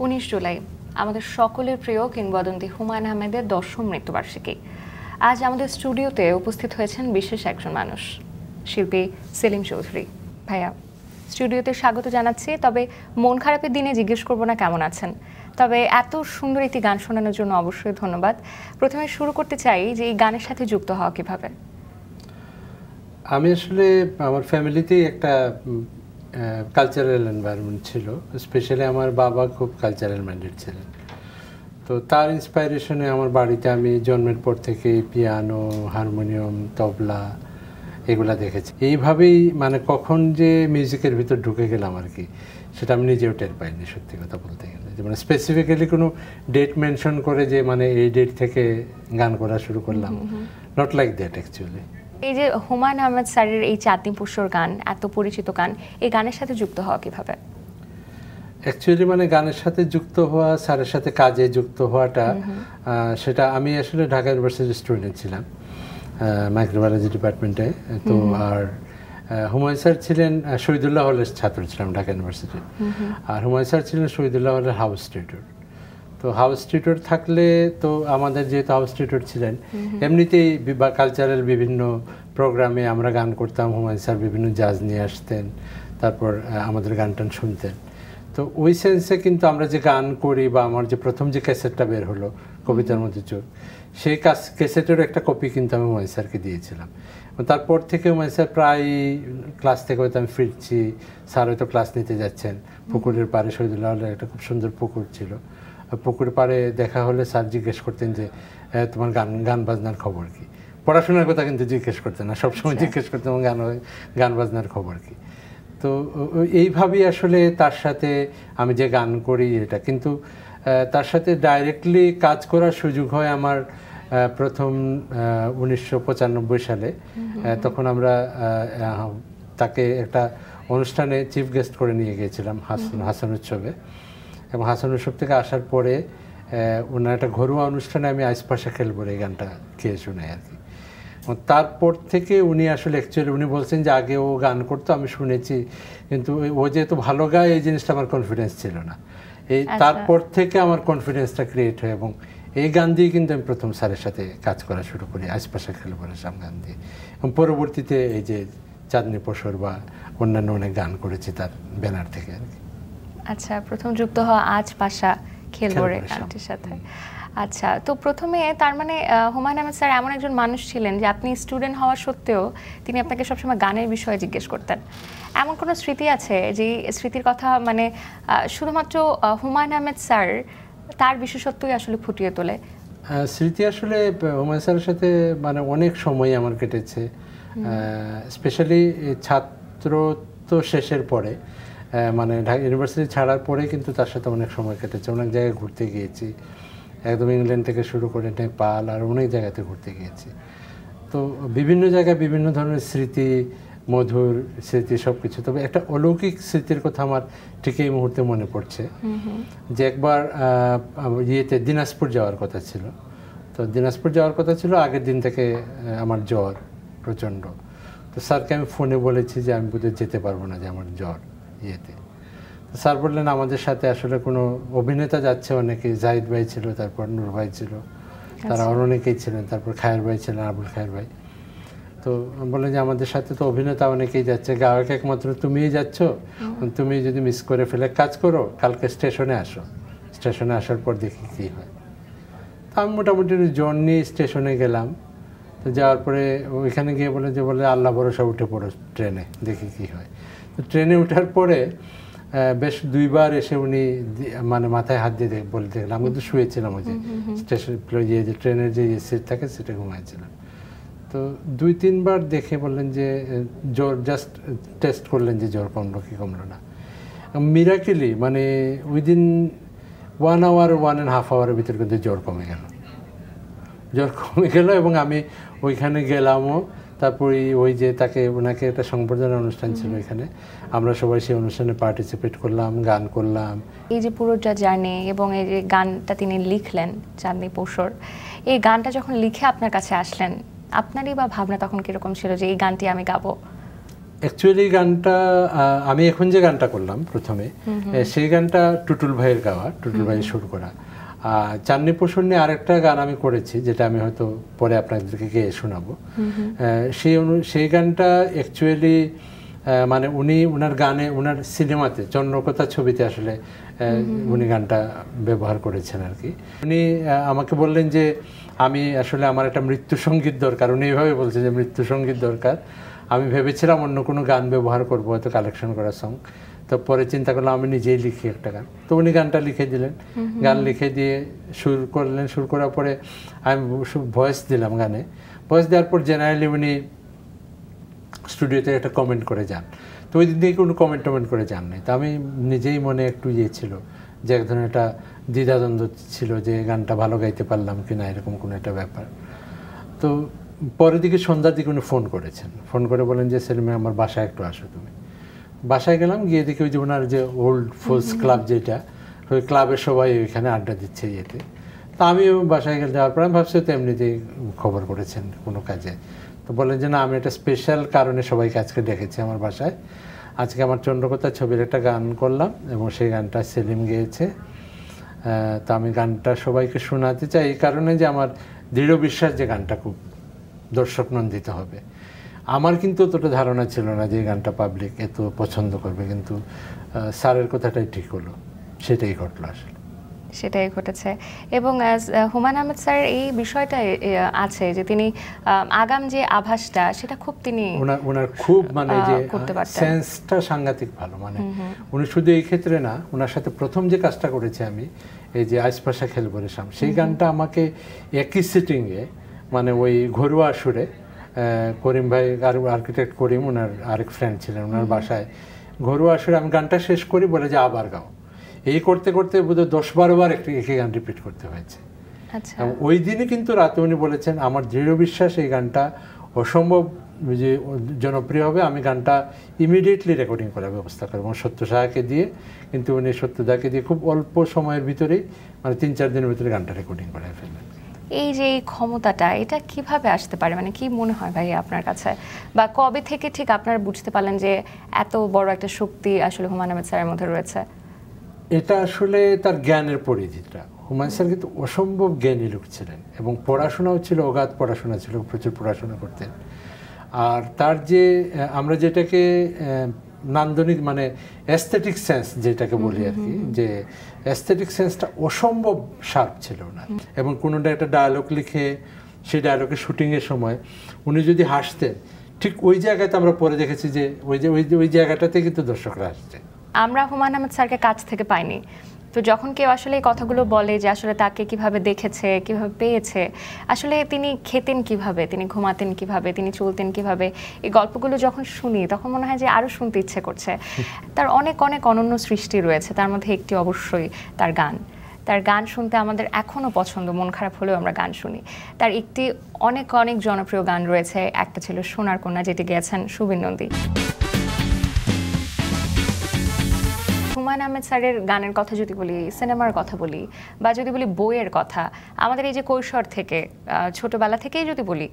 19 জুলাই আমাদের সকলের প্রিয় কিংবদন্তি হুমায়ূন আহমেদের 10ম মৃত্যুবার্ষিকী। আজ আমাদের স্টুডিওতে উপস্থিত হয়েছেন বিশেষ একজন মানুষ, শিল্পী সেলিম চৌধুরী। ভাইয়া, স্টুডিওতে স্বাগত জানাচ্ছি। তবে মন খারাপের দিনে জিজ্ঞেস করব না কেমন আছেন, তবে এত সুন্দর একটি গান শোনানোর জন্য অবশ্যই ধন্যবাদ। প্রথমে শুরু করতে চাই যে এই গানের সাথে যুক্ত হওয়া কিভাবে? আমি আসলে আমার ফ্যামিলিতেই একটা কালচারাল এনভায়রনমেন্ট ছিল। স্পেশালি আমার বাবা খুব কালচারাল মাইন্ডেড ছিলেন, তো তার ইন্সপাইরেশনে আমার বাড়িতে আমি জন্মের পর থেকে পিয়ানো, হারমোনিয়াম, তবলা এগুলা দেখেছি। এইভাবেই মানে কখন যে মিউজিকের ভিতর ঢুকে গেলাম আর কি, সেটা আমি নিজেও টের পাইনি সত্যি কথা বলতে গেলে। যে মানে স্পেসিফিক্যালি কোনো ডেট মেনশন করে যে মানে এই ডেট থেকে গান করা শুরু করলাম, নট লাইক দ্যাট অ্যাকচুয়ালি। এই যে হুমায়ূন আহমেদ স্যারের এই চাঁদনি পশুর গান, এত পরিচিত গান, এই গানের সাথে যুক্ত হওয়া কিভাবে? অ্যাকচুয়ালি মানে গানের সাথে যুক্ত হওয়া, স্যারের সাথে কাজে যুক্ত হওয়াটা, সেটা আমি আসলে ঢাকা ইউনিভার্সিটির স্টুডেন্ট ছিলাম মাইক্রোবায়োলজি ডিপার্টমেন্টে। তো আর হুমায়ূন স্যার ছিলেন শহীদুল্লাহ হলের ছাত্র ছিলাম ঢাকা ইউনিভার্সিটির, আর হুমায়ূন স্যার ছিলেন শহীদুল্লাহ হলের হাউস টিউটর। তো হাউস টিউটর থাকলে তো আমাদের যেহেতু হাউস টিউটর ছিলেন, এমনিতেই কালচারাল বিভিন্ন প্রোগ্রামে আমরা গান করতাম। হুমায়ূন স্যার বিভিন্ন জাজ নিয়ে আসতেন, তারপর আমাদের গান টান শুনতেন। তো ওই সেন্সে কিন্তু আমরা যে গান করি, বা আমার যে প্রথম যে ক্যাসেটটা বের হলো কবিতার মধ্যে চোখ, সেই ক্যাসেটেরও একটা কপি কিন্তু আমি হুমায়ূন স্যারকে দিয়েছিলাম। তারপর থেকে হুমায়ূন স্যার প্রায় ক্লাস থেকে হয়তো আমি ফিরছি, স্যার হয়তো ক্লাস নিতে যাচ্ছেন, পুকুরের পাড়ে শহীদুল্লাহ হলের একটা খুব সুন্দর পুকুর ছিল, পুকুরের পাড়ে দেখা হলে স্যার জিজ্ঞেস করতেন যে তোমার গান বাজনার খবর কি। পড়াশোনার কথা কিন্তু জিজ্ঞেস করতেন না, সবসময় জিজ্ঞেস করতেন গান বাজনার খবর কি। তো এইভাবেই আসলে তার সাথে আমি যে গান করি এটা, কিন্তু তার সাথে ডাইরেক্টলি কাজ করার সুযোগ হয় আমার প্রথম 1995 সালে। তখন আমরা তাকে একটা অনুষ্ঠানে চিফ গেস্ট করে নিয়ে গিয়েছিলাম হাসান উৎসবে, এবং হাসান উৎসব থেকে আসার পরে ওনার একটা ঘরোয়া অনুষ্ঠানে আমি আইস পাশা খেলবো এই গানটা খেয়ে শোনাই আর কি। তারপর থেকে উনি আসলে অ্যাকচুয়ালি উনি বলছেন যে আগে ও গান করতো, আমি শুনেছি, কিন্তু ও যেহেতু ভালো গায় এই জিনিসটা আমার কনফিডেন্স ছিল না। তারপর থেকে আমার কনফিডেন্সটা ক্রিয়েট হয়, এবং এই গান দিয়ে কিন্তু আমি প্রথম স্যারের সাথে কাজ করা শুরু করি, আশপাশে খেলবো সাম গান দিয়ে। এবং পরবর্তীতে এই যে চাঁদনি পশুর বা অন্যান্য অনেক গান করেছি তার ব্যানার থেকে আর কি। আচ্ছা, প্রথম যুক্ত হওয়া আজ পাশা খেলবো রে গানটির সাথে। আচ্ছা, তো প্রথমে তার মানে হুমায়ূন আহমেদ স্যার এমন একজন মানুষ ছিলেন যে আপনি স্টুডেন্ট হওয়া সত্ত্বেও তিনি আপনাকে সবসময় গানের বিষয়ে জিজ্ঞেস করতেন। এমন কোনো স্মৃতি আছে যে স্মৃতির কথা মানে শুধুমাত্র হুমায়ূন আহমেদ স্যার তার বিশেষত্বই আসলে ফুটিয়ে তোলে? স্মৃতি আসলে হুমায়ূন স্যারের সাথে মানে অনেক সময় আমার কেটেছে, স্পেশালি ছাত্রত্ব শেষের পরে, মানে ঢাকা ইউনিভার্সিটি ছাড়ার পরে কিন্তু তার সাথে অনেক সময় কেটেছে। অনেক জায়গায় ঘুরতে গিয়েছি, একদম ইংল্যান্ড থেকে শুরু করে নেপাল আর অনেক জায়গাতে ঘুরতে গিয়েছি। তো বিভিন্ন জায়গায় বিভিন্ন ধরনের স্মৃতি, মধুর স্মৃতি সব কিছু। তবে একটা অলৌকিক স্মৃতির কথা আমার ঠিক এই মুহূর্তে মনে পড়ছে, যে একবার দিনাজপুর যাওয়ার কথা ছিল। তো দিনাজপুর যাওয়ার কথা ছিল, আগের দিন থেকে আমার জ্বর প্রচণ্ড। তো স্যারকে আমি ফোনে বলেছি যে আমি বোধহয় যেতে পারবো না, যে আমার জ্বর তো স্যার বললেন আমাদের সাথে আসলে কোনো অভিনেতা যাচ্ছে অনেকে, জাহিদ ভাই ছিল, তারপর নূর ভাই ছিল, তারা অনেকেই ছিলেন, তারপর খায়ের ভাই ছিলেন, আবুল খায়ের ভাই। তো বললেন যে আমাদের সাথে তো অভিনেতা অনেকেই যাচ্ছে, গায়ক একমাত্র তুমিই যাচ্ছ, তুমি যদি মিস করে ফেলে কাজ করো, কালকে স্টেশনে আসো, স্টেশনে আসার পর দেখি কী হয়। তো আমি মোটামুটি জ্বর নিয়ে স্টেশনে গেলাম। তো যাওয়ার পরে ওইখানে গিয়ে বলে আল্লাহ ভরসা উঠে পড়ো ট্রেনে, দেখি কী হয়। তো ট্রেনে ওঠার পরে বেশ দুইবার এসে উনি মানে মাথায় হাত দিয়ে বলতে গেলাম, আমি কিন্তু শুয়েছিলাম ওই যে স্টেশন যে ট্রেনের যে সিট থাকে সেটা ঘুমাইছিলাম। তো 2-3 বার দেখে বললেন যে জ্বর, জাস্ট টেস্ট করলেন যে জ্বর কমলো কি কমলো না। মিরাকেলি মানে উইদিন 1 আওয়ার 1.5 আওয়ারের ভিতরে কিন্তু জ্বর কমে গেল, এবং আমি ওইখানে গেলামও। তারপরে ওই যে ওনাকে একটা সংবর্ধনা অনুষ্ঠান ছিল এখানে, আমরা সবাই সেই অনুষ্ঠানে পার্টিসিপেট করলাম, গান করলাম। এই যে পুরোটা জার্নি এবং এই যে গানটা তিনি লিখলেন চাঁদনি পশুর, এই গানটা যখন লিখে আপনার কাছে আসলেন, আপনারই বা ভাবনা তখন কিরকম ছিল যে এই গানটি আমি গাবো? অ্যাকচুয়ালি গানটা আমি এখন যে গানটা করলাম প্রথমে, সেই গানটা টুটুল ভাইয়ের গাওয়া, টুটুল ভাইয়ের সুর করা। চাঁদনি প্রসন্নে আরেকটা গান আমি করেছি, যেটা আমি হয়তো পরে আপনাদেরকে গিয়ে শোনাবো। সেই গানটা অ্যাকচুয়ালি মানে উনি ওনার গানে, ওনার সিনেমাতে, চন্দ্রকথা ছবিতে আসলে উনি গানটা ব্যবহার করেছেন আর কি। উনি আমাকে বললেন যে আমি আসলে আমার একটা মৃত্যু সঙ্গীত দরকার, উনি এইভাবে বলছে যে মৃত্যু সঙ্গীত দরকার। আমি ভেবেছিলাম অন্য কোনো গান ব্যবহার করবো, হয়তো কালেকশন করা সং। তো পরে চিন্তা করলাম আমি নিজেই লিখি একটা গান। তো উনি গানটা লিখে দিলেন, গান লিখে দিয়ে সুর করলেন। সুর করার পরে আমি ভয়েস দিলাম গানে। ভয়েস দেওয়ার পর জেনারেলি উনি স্টুডিওতে একটা কমেন্ট করে যান। তো ওই দিন থেকে কোনো কমেন্ট করে যান নাই। তো আমি নিজেই মনে একটু ছিল যে এক ধরনের একটা দ্বিধাদ্বন্দ্ব ছিল যে গানটা ভালো গাইতে পারলাম কি না, এরকম কোনো একটা ব্যাপার। তো পরের দিকে সন্ধ্যার দিকে উনি ফোন করেছেন, ফোন করে বলেন যে সেলিমে আমার বাসায় একটু আসো তুমি। বাসায় গেলাম, গিয়ে দেখি ওই যে ওনার যে ওল্ড ফোর্স ক্লাব, যেটা ওই ক্লাবের সবাই ওইখানে আড্ডা দিচ্ছে ইয়েতে। তা আমিও বাসায় যাওয়ার পর আমি ভাবছি তো এমনিতেই খবর করেছেন কোনো কাজে। তো বলেন যে না, আমি একটা স্পেশাল কারণে সবাইকে আজকে ডেকেছি আমার বাসায়। আজকে আমার চন্দ্রকথা ছবির একটা গান করলাম এবং সেই গানটা সেলিম গেয়েছে। তো আমি গানটা সবাইকে শোনাতে চাই এই কারণে যে আমার দৃঢ় বিশ্বাস যে গানটা খুব দর্শক নন্দিত হবে। আমার কিন্তু অতটা ধারণা ছিল না যে এই গানটা পাবলিক এত পছন্দ করবে, কিন্তু স্যারের কথাটাই ঠিক হলো, সেটাই ঘটলো আসলে। সেটাই ঘটেছে। এবং হুমায়ূন আহমেদ স্যার এই বিষয়টা আছে যে তিনি আগাম যে আভাসটা সেটা খুব তিনি ওনার খুব মানে যে সেন্সটা সাংঘাতিক ভালো। মানে উনি শুধু এই ক্ষেত্রে না, ওনার সাথে প্রথম যে কাজটা করেছি আমি, এই যে আইসপাশা খেলবো রে শাম, সেই গানটা আমাকে একই সিটিংয়ে, মানে ওই ঘরোয়া সুরে, করিম ভাই আর আর্কিটেক্ট করিম, ওনার আরেক ফ্রেন্ড ছিলেন, ওনার বাসায় ঘরোয়া সুরে আমি গানটা শেষ করি, বলে যে আবার গাও। এই করতে করতে বোধহয় 10-12 বার একই গান রিপিট করতে হয়েছে। ওই দিনই কিন্তু রাতে উনি বলেছেন আমার দৃঢ় বিশ্বাস এই গানটা অসম্ভব যে জনপ্রিয় হবে, আমি গানটা ইমিডিয়েটলি রেকর্ডিং করার ব্যবস্থা করবো সত্যসাহাকে দিয়ে। কিন্তু উনি সত্যদাকে দিয়ে খুব অল্প সময়ের ভিতরেই, মানে 3-4 দিনের ভিতরে গানটা রেকর্ডিং করায় ফেললেন। এই যে এই ক্ষমতাটা, এটা কিভাবে আসতে পারে, মানে কি মনে হয় ভাই আপনার কাছে, বা কবে থেকে ঠিক আপনারা বুঝতে পারলেন যে এত বড় একটা শক্তি আসলে হুমায়ূন আহমেদ স্যারের মধ্যে রয়েছে? এটা আসলে তার জ্ঞানের পরিধিটা। হুমায়ূন স্যার কিন্তু অসম্ভব জ্ঞানী লোক ছিলেন এবং পড়াশোনাও ছিল, অগাধ পড়াশোনা ছিল, প্রচুর পড়াশোনা করতেন। আর তার যে আমরা যেটাকে নান্দনিক মানে অ্যাস্থেটিক সেন্স যেটাকে বলি আর কি, যে অ্যাস্থেটিক সেন্সটা অসম্ভব শার্প ছিল না। এবং কোনোটা একটা ডায়ালগ লিখে সেই ডায়ালগের শুটিংয়ের সময় উনি যদি হাসতেন, ঠিক ওই জায়গাতে আমরা পরে দেখেছি যে ওই জায়গাটাতে কিন্তু দর্শকরা হাসছে। আমরা হুমায়ূন আহমেদ স্যারকে কাছ থেকে পাইনি, তো যখন কেউ আসলে এই কথাগুলো বলে যে আসলে তাকে কিভাবে দেখেছে, কিভাবে পেয়েছে, আসলে তিনি খেতেন কিভাবে, তিনি ঘুমাতেন কিভাবে, তিনি চলতেন কিভাবে, এই গল্পগুলো যখন শুনি তখন মনে হয় যে আরও শুনতে ইচ্ছে করছে। তার অনেক অনেক অনন্য সৃষ্টি রয়েছে, তার মধ্যে একটি অবশ্যই তার গান। তার গান শুনতে আমাদের এখনও পছন্দ, মন খারাপ হলেও আমরা গান শুনি। তার একটি অনেক অনেক জনপ্রিয় গান রয়েছে, একটা ছিল সোনার কন্যা, যেটি গেয়েছেন সুবীর নন্দী। হুমায়ূন আহমেদ স্যারের গানের কথা যদি বলি, সিনেমার কথা বলি, বা যদি বলি বইয়ের কথা, আমাদের এই যে কৈশোর থেকে, ছোটবেলা থেকেই যদি বলি,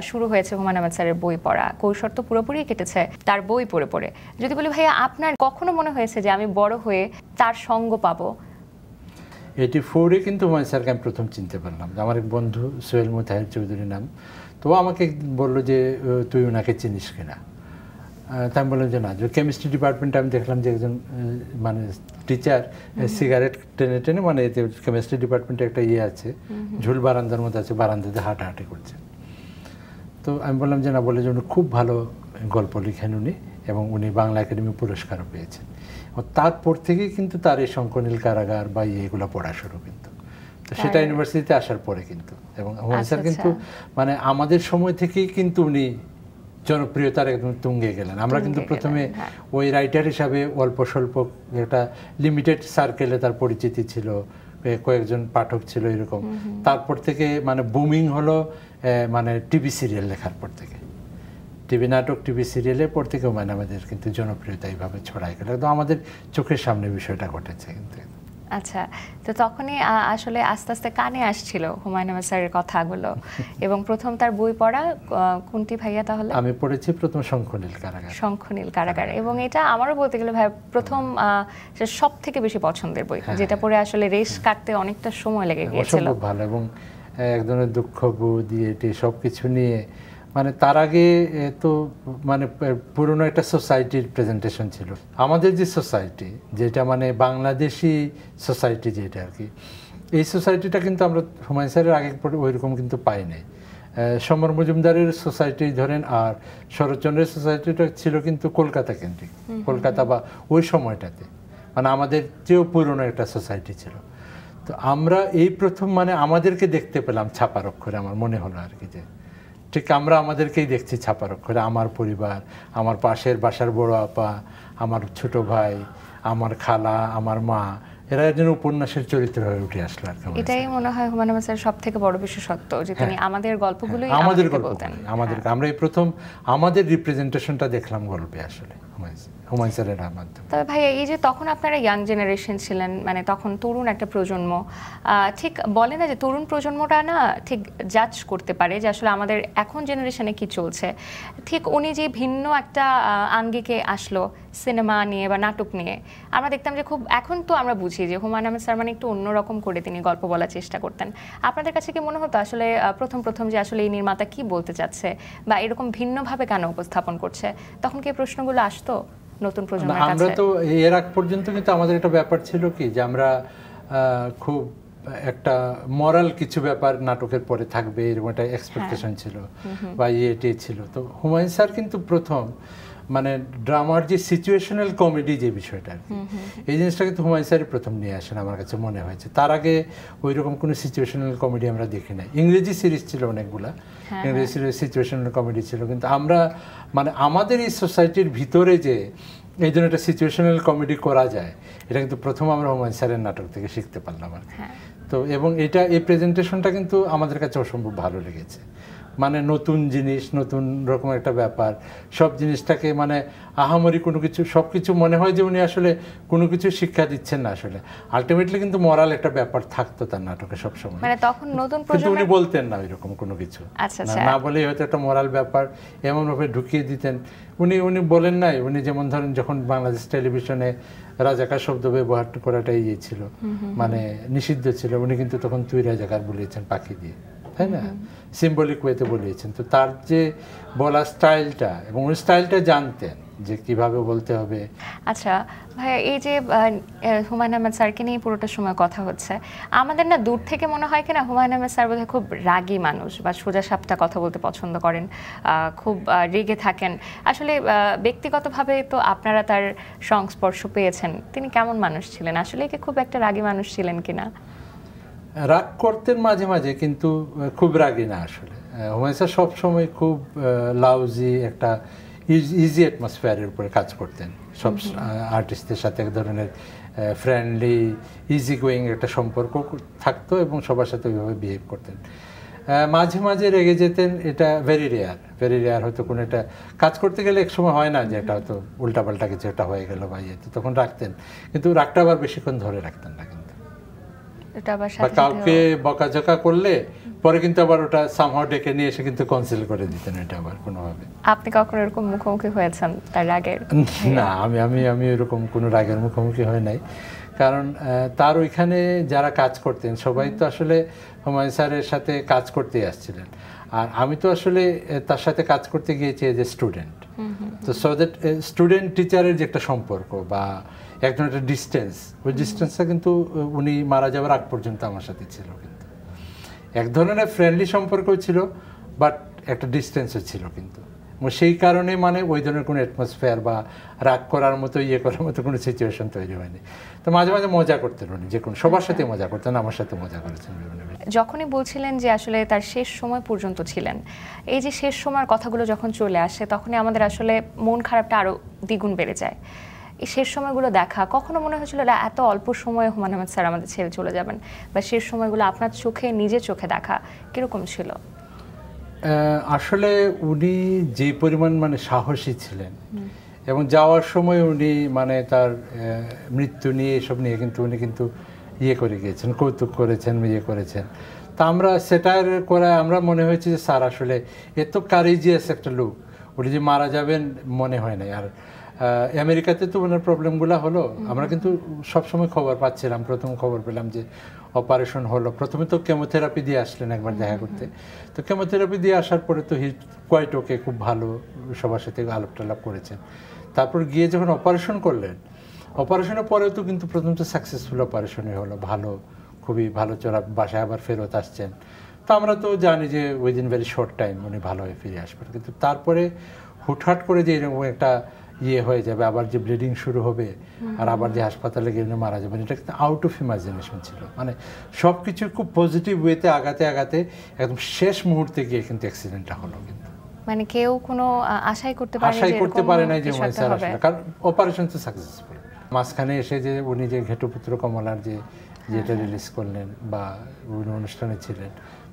শুরু হয়েছে হুমায়ূন আহমেদ স্যারের বই পড়া। কৈশোর তো পুরোপুরি কেটেছে তার বই পড়ে পড়ে। যদি বলি ভাইয়া, আপনার কখনো মনে হয়েছে যে আমি বড় হয়ে তার সঙ্গ পাবো? 84-এ কিন্তু হুমায়ূন স্যারকে আমি প্রথম চিনতে পারলাম। আমার এক বন্ধু সোহেল মোতাহের চৌধুরী নাম, তো আমাকে বললো যে তুই ওনাকে চিনিস কিনা। তাই আমি বললাম যে না। কেমিস্ট্রি ডিপার্টমেন্টে আমি দেখলাম যে একজন মানে টিচার সিগারেট টেনে টেনে, মানে এতে কেমিস্ট্রি ডিপার্টমেন্টে একটা ইয়ে আছে, ঝুল বারান্দার মধ্যে আছে, বারান্দাতে হাঁটাহাঁটি করছে। তো আমি বললাম যে না, বলে যে উনি খুব ভালো গল্প লিখেন উনি, এবং উনি বাংলা একাডেমি পুরস্কারও পেয়েছেন। তারপর থেকেই কিন্তু তার এই শঙ্কনীল কারাগার বা এগুলো পড়া শুরু, কিন্তু তো সেটা ইউনিভার্সিটিতে আসার পরে কিন্তু। এবং হুমায়ূন স্যার কিন্তু মানে আমাদের সময় থেকেই কিন্তু উনি জনপ্রিয়তার একদম তুঙ্গে গেলেন। আমরা কিন্তু প্রথমে ওই রাইটার হিসাবে অল্প স্বল্প একটা লিমিটেড সার্কেলে তার পরিচিতি ছিল, কয়েকজন পাঠক ছিল এরকম। তারপর থেকে মানে বুমিং হলো মানে টিভি সিরিয়াল লেখার পর থেকে, টিভি নাটক, টিভি সিরিয়ালের পর থেকেও মানে আমাদের কিন্তু জনপ্রিয়তা এইভাবে ছড়াই গেল। একদম আমাদের চোখের সামনে বিষয়টা ঘটেছে কিন্তু। আচ্ছা, তো তখনই আসলে আস্তে আস্তে কানে আসছিল হুমায়ুন আহমেদ স্যারের কথাগুলো এবং প্রথম তার বই পড়া কোনটি ভাইয়া তাহলে? আমি পড়েছি প্রথম শঙ্খনীল কারাগার। শঙ্খনীল কারাগার, এবং এটা আমারও বলতে গেলে ভাই প্রথম সব থেকে বেশি পছন্দের বই, যেটা পড়ে আসলে রেশ কাটতে অনেকটা সময় লেগে গিয়েছিল। অসম্ভব ভালো, এবং এক ধরনের দুঃখ বোধ এটি সব কিছু নিয়ে, মানে তার আগে তো মানে পুরনো একটা সোসাইটির প্রেজেন্টেশন ছিল। আমাদের যে সোসাইটি, যেটা মানে বাংলাদেশি সোসাইটি যেটা আর কি, এই সোসাইটিটা কিন্তু আমরা হুমায়ুন স্যারের আগে পরে ওইরকম কিন্তু পাই নাই। সমর মজুমদারের সোসাইটি ধরেন, আর শরৎচন্দ্রের সোসাইটিটা ছিল কিন্তু কলকাতা কেন্দ্রিক, কলকাতা বা ওই সময়টাতে মানে আমাদের চেয়েও পুরনো একটা সোসাইটি ছিল। তো আমরা এই প্রথম মানে আমাদেরকে দেখতে পেলাম ছাপার অক্ষরে, আমার মনে হলো আর কি, যে ঠিক আমরা আমাদেরকেই দেখছি ছাপার অক্ষরে। আমার পরিবার, আমার পাশের বাসার বড় আপা, আমার ছোট ভাই, আমার খালা, আমার মা, এরা যেন উপন্যাসের চরিত্র হয়ে উঠে আসলো আর কি। এটাই মনে হয় হুমায়ুন আহমেদ স্যার সব থেকে বড় বিশেষত্ব, যে তিনি আমাদের গল্পগুলোই আমাদের গল্প বলতেন। আমরা এই প্রথম আমাদের রিপ্রেজেন্টেশনটা দেখলাম গল্পে আসলে হুমায়ুন স্যারের মাধ্যমে। তবে ভাই এই যে তখন আপনারা ইয়াং জেনারেশন ছিলেন, মানে তখন তরুণ একটা প্রজন্ম, ঠিক বলে না যে তরুণ প্রজন্মটা না ঠিক জাজ করতে পারে যে আসলে আমাদের এখন জেনারেশনে কি চলছে। ঠিক উনি যে ভিন্ন একটা আঙ্গিকে আসলো সিনেমা নিয়ে বা নাটক নিয়ে, আমরা দেখতাম যে খুব, এখন তো আমরা বুঝি যে হুমায়ুন আহমেদ স্যার মানে একটু অন্যরকম করে তিনি গল্প বলার চেষ্টা করতেন। আপনাদের কাছে কি মনে হতো আসলে প্রথম যে আসলে এই নির্মাতা কি বলতে চাচ্ছে বা এরকম ভিন্নভাবে কেন উপস্থাপন করছে, তখন কি এই প্রশ্নগুলো আসতো নতুন প্রজন্মের কাছে? আমরা তো এর আগ পর্যন্ত কিন্তু আমাদের একটা ব্যাপার ছিল কি, যে আমরা খুব একটা মরাল কিছু ব্যাপার নাটকের পরে থাকবে এরকম একটা এক্সপেকটেশন ছিল বা ইয়েটি ছিল। তো হুমায়ুন স্যার কিন্তু প্রথম মানে ড্রামার যে সিচুয়েশনাল কমেডি যে বিষয়টা আর কি, এই জিনিসটা কিন্তু হুমায়ুন স্যারই প্রথম নিয়ে আসেন আমার কাছে মনে হয়েছে। তার আগে ওই রকম কোনো সিচুয়েশনাল কমেডি আমরা দেখি নাই। ইংরেজি সিরিজ ছিল অনেকগুলা, ইংরেজি সিরিজ সিচুয়েশনাল কমেডি ছিল, কিন্তু আমরা মানে আমাদের এই সোসাইটির ভিতরে যে এই জন্য একটা সিচুয়েশনাল কমেডি করা যায়, এটা কিন্তু প্রথম আমরা হুমায়ুন স্যারের নাটক থেকে শিখতে পারলাম আর কি। তো এবং এই প্রেজেন্টেশনটা কিন্তু আমাদের কাছে অসম্ভব ভালো লেগেছে। মানে নতুন জিনিস, নতুন রকম একটা ব্যাপার, সব জিনিসটাকে মানে আহামরি কোনো কিছু, সব কিছু মনে হয় যে উনি আসলে কোনো কিছু শিক্ষা দিচ্ছেন না, আসলে আলটিমেটলি কিন্তু মরাল একটা ব্যাপার থাকতো তার নাটকে সবসময়। মানে তখন নতুন কিন্তু উনি বলতেন না ওইরকম কোনো কিছু, না বলেই হয়তো একটা মরাল ব্যাপার এমনভাবে ঢুকিয়ে দিতেন। উনি বলেন নাই, উনি যেমন ধরেন যখন বাংলাদেশ টেলিভিশনে রাজাকার শব্দ ব্যবহার করাটা ইয়ে ছিল, মানে নিষিদ্ধ ছিল, উনি কিন্তু তখন তুই রাজাকার বলেছেন পাখি দিয়ে, তাই না, সিম্বলিক ওয়েতে বলিয়েছেন। তো তার যে বলার স্টাইলটা, এবং ওই স্টাইলটা জানতেন যে কিভাবে বলতে হবে। আচ্ছা ভাইয়া, এই যে হুমায়ুন আহমেদ স্যারকে নিয়ে পুরোটা সময় কথা হচ্ছে, আমাদের না দূর থেকে মনে হয় কিনা হুমায়ুন আহমেদ স্যার বোধহয় খুব রাগী মানুষ বা সোজা সাপটা কথা বলতে পছন্দ করেন, খুব রেগে থাকেন। আসলে ব্যক্তিগতভাবে তো আপনারা তার সংস্পর্শ পেয়েছেন, তিনি কেমন মানুষ ছিলেন? আসলে কি খুব একটা রাগী মানুষ ছিলেন কিনা? রাগ করতেন মাঝে মাঝে, কিন্তু খুব রাগী না আসলে। হুমায়ুন স্যার সবসময় খুব লাউজি একটা ইজি অ্যাটমসফিয়ারের উপরে কাজ করতেন। সব আর্টিস্টদের সাথে এক ধরনের ফ্রেন্ডলি, ইজি গোয়িং একটা সম্পর্ক থাকতো এবং সবার সাথে ওইভাবে বিহেভ করতেন। মাঝে মাঝে রেগে যেতেন, এটা ভেরি রেয়ার। হয়তো কোনো একটা কাজ করতে গেলে এক সময় হয় না যে এটা হয়তো উল্টাপাল্টা কিছু একটা হয়ে গেল বা ইয়েতে, তখন রাখতেন, কিন্তু রাগটা আবার বেশিক্ষণ ধরে রাখতেন না। কিন্তু বা কাউকে বকাঝকা করলে পরে কিন্তু আবার ওটা সামহাও ডেকে নিয়ে এসে কিন্তু কনসিল করে দিতেন এটা আবার কোনোভাবে। আপনি কখনো এরকম মুখোমুখি হয়েছেন তার রাগের? না, আমি এরকম কোনো রাগের মুখোমুখি হয় নাই, কারণ তার ওইখানে যারা কাজ করতেন সবাই তো আসলে হুমায়ুন স্যারের সাথে কাজ করতেই আসছিলেন, আর আমি তো আসলে তার সাথে কাজ করতে গিয়েছি এজ এ স্টুডেন্ট। তো সো দ্যাট স্টুডেন্ট টিচারের যে একটা সম্পর্ক বা একজন একটা ডিস্টেন্স, ওই ডিস্টেন্সটা কিন্তু উনি মারা যাওয়ার আগ পর্যন্ত আমার সাথে ছিল। কিন্তু এক ধরনের ফ্রেন্ডলি সম্পর্কও ছিল, বাট একটা ডিস্টেন্সও ছিল। কিন্তু সেই কারণে মানে ওই ধরনের কোনো অ্যাটমসফিয়ার বা রাগ করার মতো ইয়ে করার মতো কোনো সিচুয়েশন তৈরি হয়নি। তো মাঝে মাঝে মজা করতেন উনি, যে কোনো সবার সাথে মজা করতেন, আমার সাথে মজা করেছেন বিভিন্ন। যখনই বলছিলেন যে আসলে তার শেষ সময় পর্যন্ত ছিলেন, এই যে শেষ সময়ের কথাগুলো যখন চলে আসে তখনই আমাদের আসলে মন খারাপটা আরও দ্বিগুণ বেড়ে যায়। এই শেষ সময়গুলো দেখা, কখনো মনে হয়েছিল এত অল্প সময়ে হুমায়ুন আহমেদ স্যার আমাদের ছেড়ে চলে যাবেন, বা শেষ সময়গুলো আপনার চোখে, নিজের চোখে দেখা কিরকম ছিল? আসলে উনি যে পরিমাণ মানে সাহসী ছিলেন, এবং যাওয়ার সময় উনি মানে তার মৃত্যু নিয়ে এসব নিয়ে কিন্তু উনি কিন্তু ইয়ে করে গিয়েছেন, কৌতুক করেছেন, ইয়ে করেছেন। তা আমরা সেটার করে আমরা মনে হয়েছে যে স্যার আসলে এত কারেজিয়াস একটা লোক, উনি যে মারা যাবেন মনে হয় নাই। আর আমেরিকাতে তো ওনার প্রবলেমগুলো হলো, আমরা কিন্তু সবসময় খবর পাচ্ছিলাম। প্রথম খবর পেলাম যে অপারেশন হলো, প্রথমে তো কেমোথেরাপি দিয়ে আসলেন একবার দেখা করতে। তো কেমোথেরাপি দিয়ে আসার পরে তো হি কোয়াইট ওকে, খুব ভালো, সবার সাথে আলাপ টালাপ করেছেন। তারপর গিয়ে যখন অপারেশন করলেন, অপারেশনের পরেও তো কিন্তু প্রথম তো সাকসেসফুল অপারেশনই হলো, ভালো, খুবই ভালো চলা, বাসায় আবার ফেরত আসছেন। তো আমরা তো জানি যে উইদিন ভেরি শর্ট টাইম উনি ভালো হয়ে ফিরে আসবেন, কিন্তু তারপরে হুটহাট করে যে এরকম একটা ইয়ে হয়ে যাবে, আবার যে ব্লিডিং শুরু হবে আর আবার যে হাসপাতালে গিয়ে মারা যাবেন, এটা কিন্তু আউট অফ ইমাজিনেশন ছিল। মানে সব কিছু খুব পজিটিভ ওয়েতে আগাতে আগাতে একদম শেষ মুহূর্তে গিয়ে কিন্তু অ্যাক্সিডেন্টটা হলো। কিন্তু মানে কেউ কোনো আশাই করতে পারে নাই যে স্যার আসলে, কারণ অপারেশন তো সাকসেসফুল। মাঝখানে এসে যে উনি যে ঘেটুপুত্র কমলার যেটা রিলিজ করলেন বা উনি অনুষ্ঠানে ছিলেন,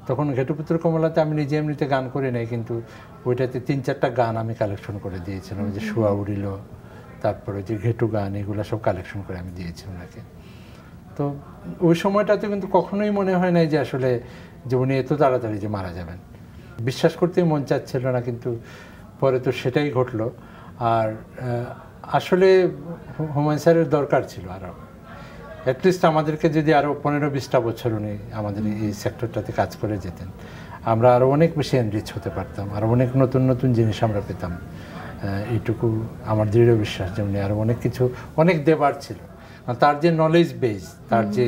তখন ঘেটুপুত্র কমলাতে আমি নিজে এমনিতে গান করি নাই, কিন্তু ওইটাতে 3-4টা গান আমি কালেকশন করে দিয়েছিলাম। ওই যে শুয়া উড়িল, তারপরে যে ঘেটু গান, এগুলো সব কালেকশন করে আমি দিয়েছি ওনাকে। তো ওই সময়টাতে কিন্তু কখনোই মনে হয় নাই যে আসলে যে উনি এত তাড়াতাড়ি যে মারা যাবেন। বিশ্বাস করতেই মন চাচ্ছিল না, কিন্তু পরে তো সেটাই ঘটলো। আর আসলে হুমায়ুন স্যারের দরকার ছিল আরও, অ্যাটলিস্ট আমাদেরকে যদি আরও 15-20টা বছর উনি আমাদের এই সেক্টরটাতে কাজ করে যেতেন, আমরা আরও অনেক বেশি এনরিচ হতে পারতাম, আরও অনেক নতুন নতুন জিনিস আমরা পেতাম। এইটুকু আমার দৃঢ় বিশ্বাস যে উনি আরও অনেক কিছু, অনেক দেবার ছিল। তার যে নলেজ বেস, তার যে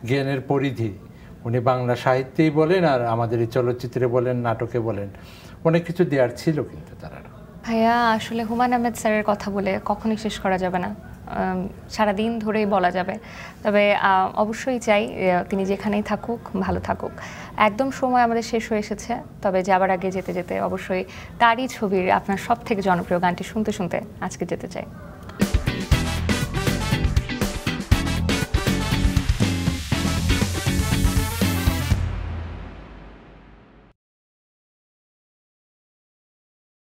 জ্ঞানের পরিধি, উনি বাংলা সাহিত্যেই বলেন আর আমাদের এই চলচ্চিত্রে বলেন, নাটকে বলেন, অনেক কিছু দেওয়ার ছিল কিন্তু তার আরও। ভাইয়া আসলে হুমায়ুন আহমেদ স্যারের কথা বলে কখনোই শেষ করা যাবে না, সারাদিন ধরেই বলা যাবে। তবে অবশ্যই চাই তিনি যেখানেই থাকুক ভালো থাকুক। একদম সময় আমাদের শেষ হয়ে এসেছে, তবে যাবার আগে যেতে যেতে অবশ্যই তারই ছবির আপনার সব থেকে জনপ্রিয় গানটি শুনতে শুনতে আজকে যেতে চাই।